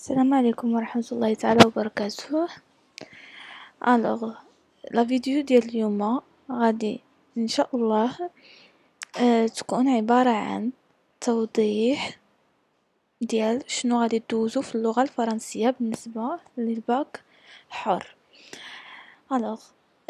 السلام عليكم ورحمة الله تعالى وبركاته. الوغ لا فيديو ديال اليوم غادي ان شاء الله تكون عبارة عن توضيح ديال شنو غادي دوزو في اللغة الفرنسية بالنسبة للباك حر. الوغ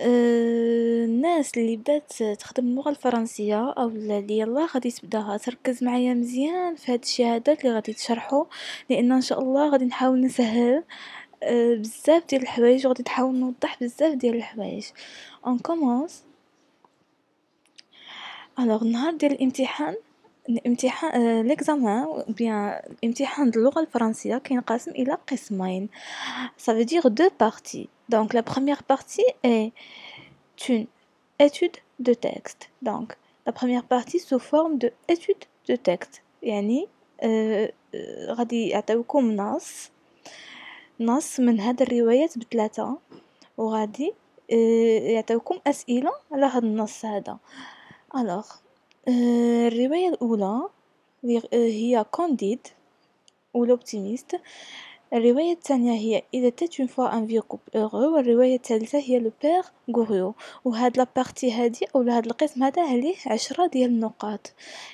الناس اللي بدات تخدم اللغة الفرنسية او اللي يلا غادي تبداها تركز معايا مزيان في هاد الشهادات اللي غادي تشرحوا، لان ان شاء الله غادي نحاول نسهل بزاف ديال الحوايج وغادي نحاول نوضح بزاف ديال الحوايج. اون كومونس. الوغ النهار ديال الامتحان l'examen بيان امتحان اللغة الفرنسية كينقسم إلى قسمين. Ça veut dire deux parties. Donc la première partie est une étude de texte. Donc la première partie sous forme de étude de texte. يعني غادي يعطيوكم نص من هاد الروايات بثلاثة، وغادي يعطيوكم أسئلة على هاد النص هذا. الوغ الرواية الأولى هي كانديد ou l'optimiste. الرواية الثانية هي Il était une fois un vieux couple heureux. والرواية الثالثة هي Le Père Goriot. وهاد لابارتي هادي أو هاد القسم هذا عليه 10 ديال النقاط،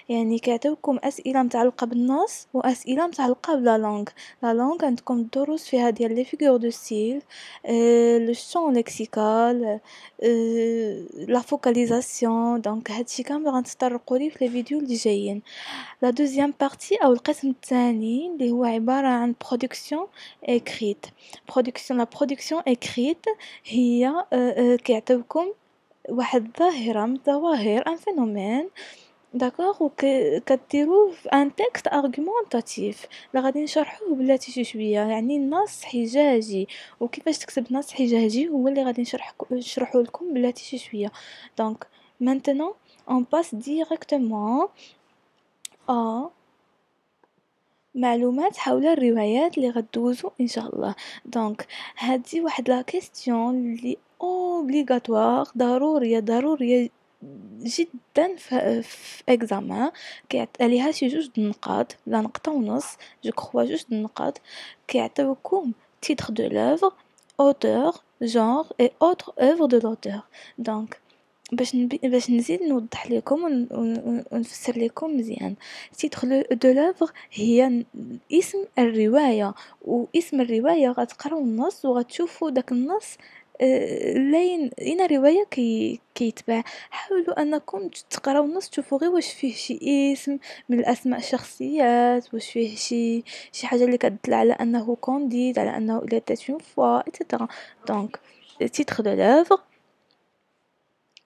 يعني كيعطيوكم أسئلة متعلقة بالنص وأسئلة متعلقة بلا لونغ. لا لونغ عندكم الدروس فيها ديال لي فيغور دو ستيل، لو شون ليكسيكال، لا فوكاليزاسيون. دونك هادشي كامل غنتطرقوا ليه في لي فيديو اللي جايين. لا دوزيام بارتي او القسم الثاني اللي هو عباره عن برودكسيون اكريت. لا برودكسيون اكريت هي كيعطيوكم واحد ظاهره من الظواهر ان فينومين، داكوغ، وكديروه في ان تكست ارغومونطاتيف اللي غادي نشرحوه بلاتي شي شويه، يعني نص حجاجي. وكيفاش تكتب نص حجاجي هو اللي غادي نشرحه لكم بلاتي شي شويه. دونك maintenant on passe directement معلومات حول الروايات اللي غدوزو ان شاء الله. دونك هذه واحد لا كيستيون اللي اوبليغاتوار، ضروريه جدا في اكزامان. كيعطي عليها شي جوج النقاط، لا نقطه ونص، جو كخوا جوج النقاط. كيعطيوكم تيتر دو لوفر، اوتور، جونر اي اوتر اوفر دو لوتور. دونك باش نزيد نوضح لكم ونفسر لكم مزيان. تيتر دو لوفر هي اسم الروايه، واسم الروايه غتقراو النص وغتشوفوا داك النص لاين اين روايه كيتباع. حاولوا انكم تقراو النص تشوفوا غير واش فيه شي اسم من الاسماء الشخصيات، واش فيه شي حاجه اللي كتدل على انه كونديد، على انه il était une fois etc. دونك تيتر دو لوفر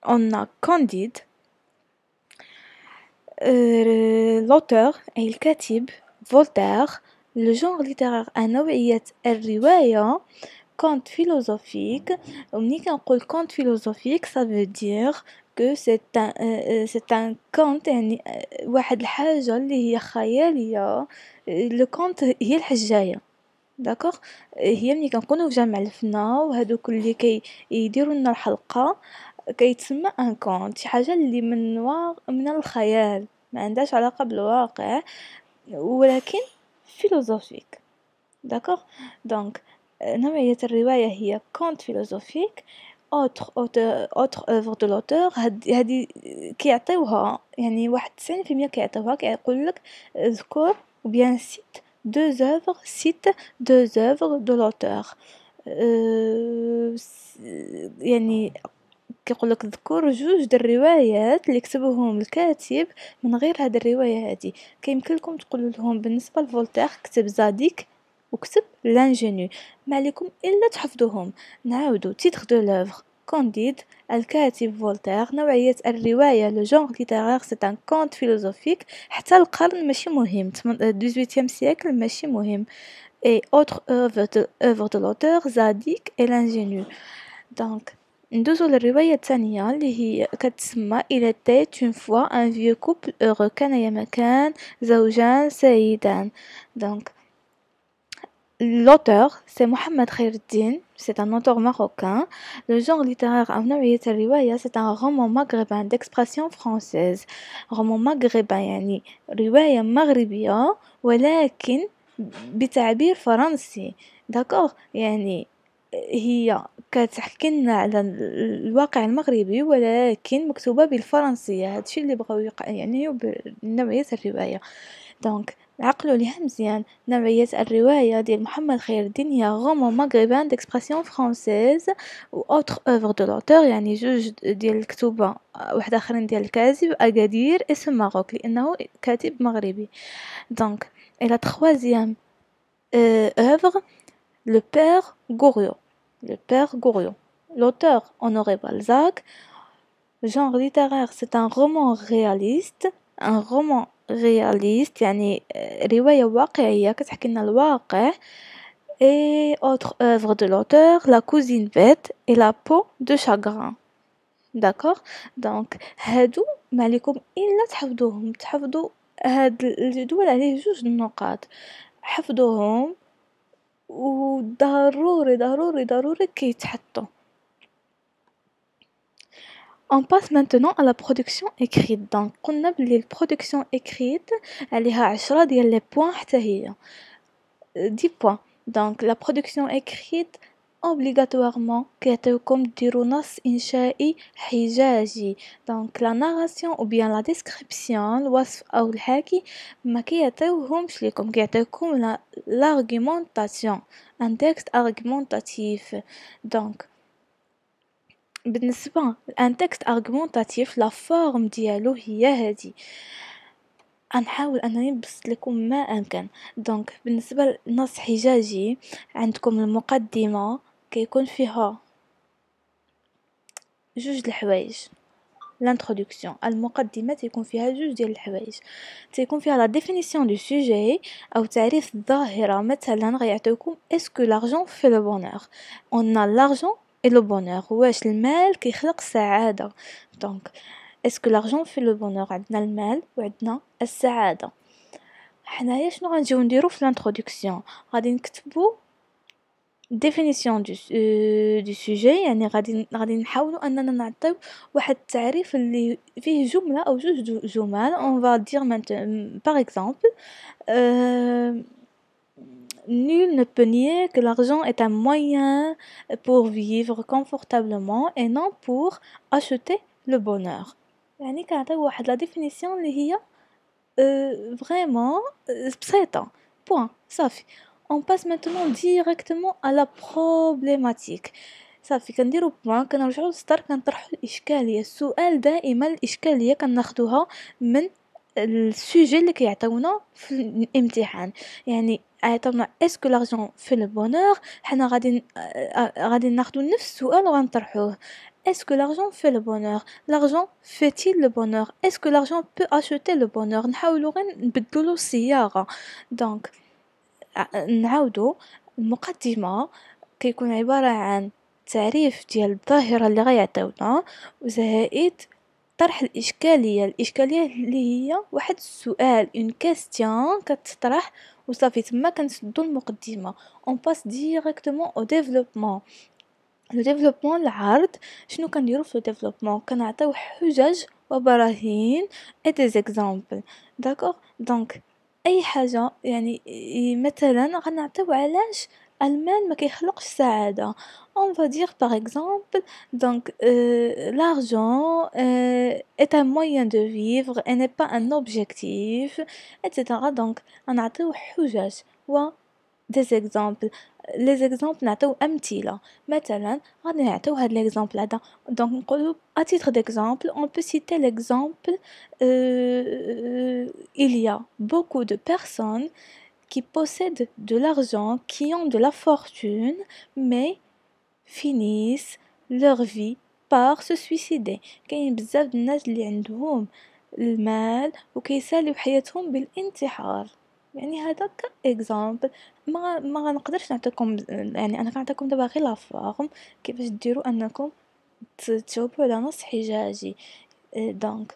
on a Candide, l'auteur أي الكاتب Voltaire. le genre littéraire نوعية الرواية conte philosophique. ومني كنقول conte philosophique ça veut dire que c'est un conte، يعني واحد الحاجة اللي هي خيالية. le conte هي الحجاية، داكوغ، هي ملي كنكونوا في جامع الفنا وهادوك اللي كيديروا لنا الحلقة كيتسمى ان كونت، شي حاجه اللي من الخيال، ما عندهاش علاقه بالواقع، ولكن فيلوزوفيك، داكوغ. دونك نوعيه الروايه هي كونت فيلوزوفيك. اوتر اوفر دو لوتور، هادي كيعطيوها يعني واحد 90% كيعطيوها، كيقول لك اذكر وبيان سيت دو اوفر دو لوتور. يعني كيقول لك ذكر جوج د الروايات اللي كتبهم الكاتب من غير هاد الروايه هادي. كيمكن لكم تقولوا لهم بالنسبه لفولتير كتب زاديك وكتب لانجينيو، ما عليكم الا تحفظوهم. نعاودو تيتر دو لوفر كانديد، الكاتب فولتير. نوعيه الروايه لو جونغ ليترير سي ان كونت فيلوزوفيك. حتى القرن ماشي مهم، 18 سيكل ماشي مهم. et autre œuvre de l'auteur زاديك et l'ingénu. donc ندوزو للرواية الثانية اللي هي كتسمى Il était une fois un vieux couple heureux. كان يا مكان زوجان سعيدان. donc l'auteur c'est Mohamed Khaireddine, c'est un auteur marocain. le genre littéraire أو نوعية الرواية c'est un roman maghrébin d'expression française. roman maghrébin يعني رواية مغربية ولكن بتعبير فرنسي داكوغ، يعني هي كتحكي لنا على الواقع المغربي ولكن مكتوبة بالفرنسية. هادشي اللي بغاو يعني بنوعية الرواية. دونك عقلوا ليها مزيان، نوعية الرواية ديال محمد خير الدين هي رومان مغربان ديكسبرسيون فرانسيز و اوتر اوفر دو لوتور، يعني جوج ديال الكتوبة واحد اخرين ديال الكاتب اكادير اسم ماروك لانه كاتب مغربي. دونك et la troisième œuvre, le père Goriot. Le père Goriot. L'auteur Honoré Balzac. Genre littéraire, c'est un roman réaliste. Un roman réaliste, يعني رواية واقعية كتحكي لنا الواقع. Et autre œuvre de l'auteur, La cousine bête et La peau de chagrin. D'accord. Donc هادو ما عليكم الا تحفظوهم، تحفظوا هاد الجدول عليه جوج النقاط، حفظوهم وضروري ضروري ضروري كيتحطوا. On passe maintenant à la production écrite. Donc قلنا بلي البرودكسيون écrite عليها 10 ديال لي بوين حتى هي 10 points. Donc la production écrite obligatoirement كيعطيوكم ديروا نص إنشائي حجاجي. Donc la narration ou bien la description الوصف أو الحكي ما كيعطيوهمش ليكم، كيعطيوكم l'argumentation، un texte argumentatif. Donc بالنسبة un texte argumentatif la forme ديالو هي هذه. غنحاول انني نبسط لكم ما امكن. دونك بالنسبه لنص حجاجي عندكم المقدمه كيكون فيها جوج الحوايج. l'introduction المقدمه تيكون فيها جوج ديال الحوايج، تيكون فيها لا ديفينيسيون دو سوجي او تعريف الظاهره. مثلا غيعطيوكم اسكو لارجون في لو بونور، on a l'argent et le bonheur، واش المال كيخلق السعاده. دونك اسكو لارجون في لو بونور، عندنا المال وعندنا السعاده. حنايا شنو غنجيو نديرو في الانترودكسيون؟ غادي نكتبو ديفينيسيون دو سوجي، يعني غادي نحاولوا اننا نعطيو واحد التعريف اللي فيه جمله او جوج جمل. on va dire maintenant par exemple nul ne peut nier que l'argent est un moyen pour vivre confortablement et non pour acheter le bonheur. يعني كنعطيو واحد لا ديفينيسيون اللي هي vraiment بسيطة. point صافي. on passe maintenant directement à la problématique. صافي كنديرو point، كنرجعو للسطر، كنطرحو الاشكاليه. السؤال دائما الاشكاليه كناخدوها من السوجي اللي كيعطيونا في الامتحان. يعني عطاونا اسكو لارجون في لو بونور، حنا غادي ناخدو نفس السؤال وغنطرحوه. Est-ce que l'argent fait le bonheur? L'argent fait-il le bonheur? Est-ce que l'argent peut acheter le bonheur? نحاولوا غير نبدلوا الصياغه. دونك نعاودوا المقدمه كيكون عباره عن تعريف ديال الظاهره اللي غيعطيونا وزائد طرح الاشكاليه اللي هي واحد السؤال اون كاستيون كتطرح وصافي. تما كنسدوا المقدمه. on passe directement au développement. لو ديفلوبمون العرض شنو كنديرو في لو ديفلوبمون؟ كنعطيو حجج وبراهين اي دي زيكزامبل. داكوغ. دونك اي حاجه يعني مثلا غنعطيو علاش المال ما كيخلقش السعاده. on va dire par exemple donc l'argent est un moyen de vivre et n'est pas un objectif etc. donc غنعطيو حجج و des exemples. les exemples نعطيو امثله. مثلا غادي نعطيو هاد ليكزامبل هذا. دونك نقولوا à titre d'exemple on peut citer l'exemple il y a beaucoup de personnes qui possèdent de l'argent, qui ont de la fortune mais finissent leur vie par se suicider. كاين بزاف الناس اللي عندهم المال وكيساليو حياتهم بالانتحار. يعني هذا كاكزامبل. ما غنقدرش نعطيكم، يعني انا كنعطيكم دابا غير لا فورم كيفاش ديروا انكم تجاوبوا على نص حجاجي. دونك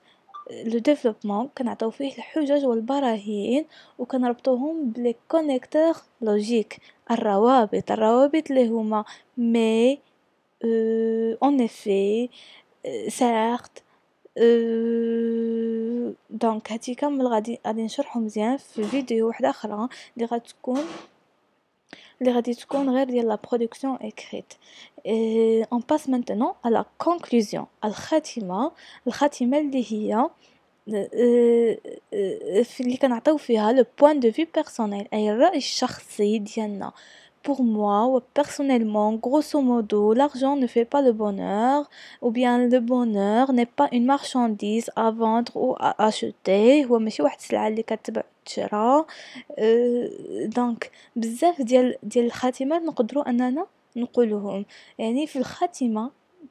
لو ديفلوبمون كنعطيو فيه الحجج والبراهين وكنربطوهم بلي كونيكتور لوجيك، الروابط اللي هما مي en effet certes دونك هادي كامل غادي نشرحو مزيان في فيديو واحدة اخرى اللي غادي تكون غير ديال لا برودكسيون écrite. on passe maintenant à la conclusion الخاتمة اللي هي في اللي كنعطيو فيها لو بوين دو في بيرسونيل اي الرأي الشخصي ديالنا. Pour moi, personnellement, grosso modo, l'argent ne fait pas le bonheur, ou bien le bonheur n'est pas une marchandise à vendre ou à acheter. هو ماشي واحد السلعة اللي كتباع تشرى. دونك بزاف ديال الخاتمات نقدروا اننا نقولهم. يعني في الخاتمة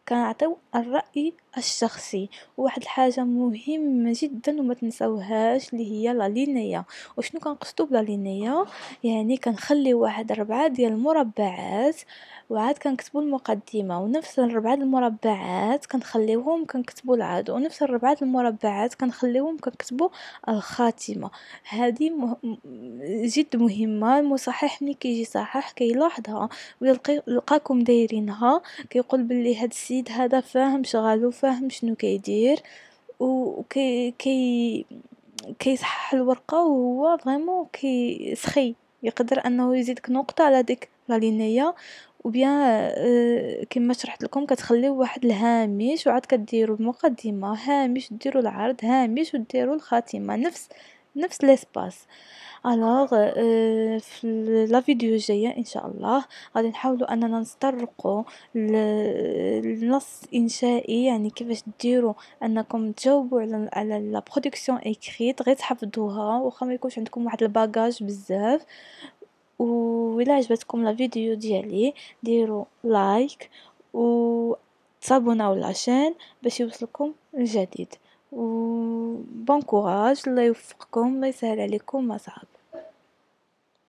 كنعطيو الرأي الشخصي. واحد الحاجة مهمة جدا وما تنساوهاش اللي هي لا لينية. وشنو كنقصدو بلا لينية؟ يعني كنخلي واحد 4 ديال المربعات وعاد كنكتبو المقدمة، ونفس 4 المربعات كنخليوهم كنكتبو العاد، ونفس 4 المربعات كنخليوهم كنكتبو الخاتمة. هذه جد مهمة. المصحح ملي كيجي يصحح كيلاحظها ويلقاكم دايرينها، كيقول باللي هاد السيد هذا فاهم شغالو، فاهم شنو كيدير، وكي كيصحح الورقة وهو فريمون كيسخي يقدر انه يزيدك نقطة على ديك لا لينية. وبيان كما شرحت لكم كتخليو واحد الهامش وعاد كديروا المقدمة هامش، ديروا العرض هامش، وديروا الخاتمة نفس ليسباس. الوغ في لا فيديو الجايه ان شاء الله غادي نحاولوا اننا نتطرقوا للنص انشائي، يعني كيفاش ديروا انكم تجاوبوا على لا برودكسيون ايكريت غير تحفظوها واخا ما يكونش عندكم واحد الباجاج بزاف. وإلا عجبتكم لا فيديو ديالي ديروا لايك و تابوناو لاشين باش يوصلكم الجديد. و بون كوراج، الله يوفقكم، الله يسهل عليكم ما صعب.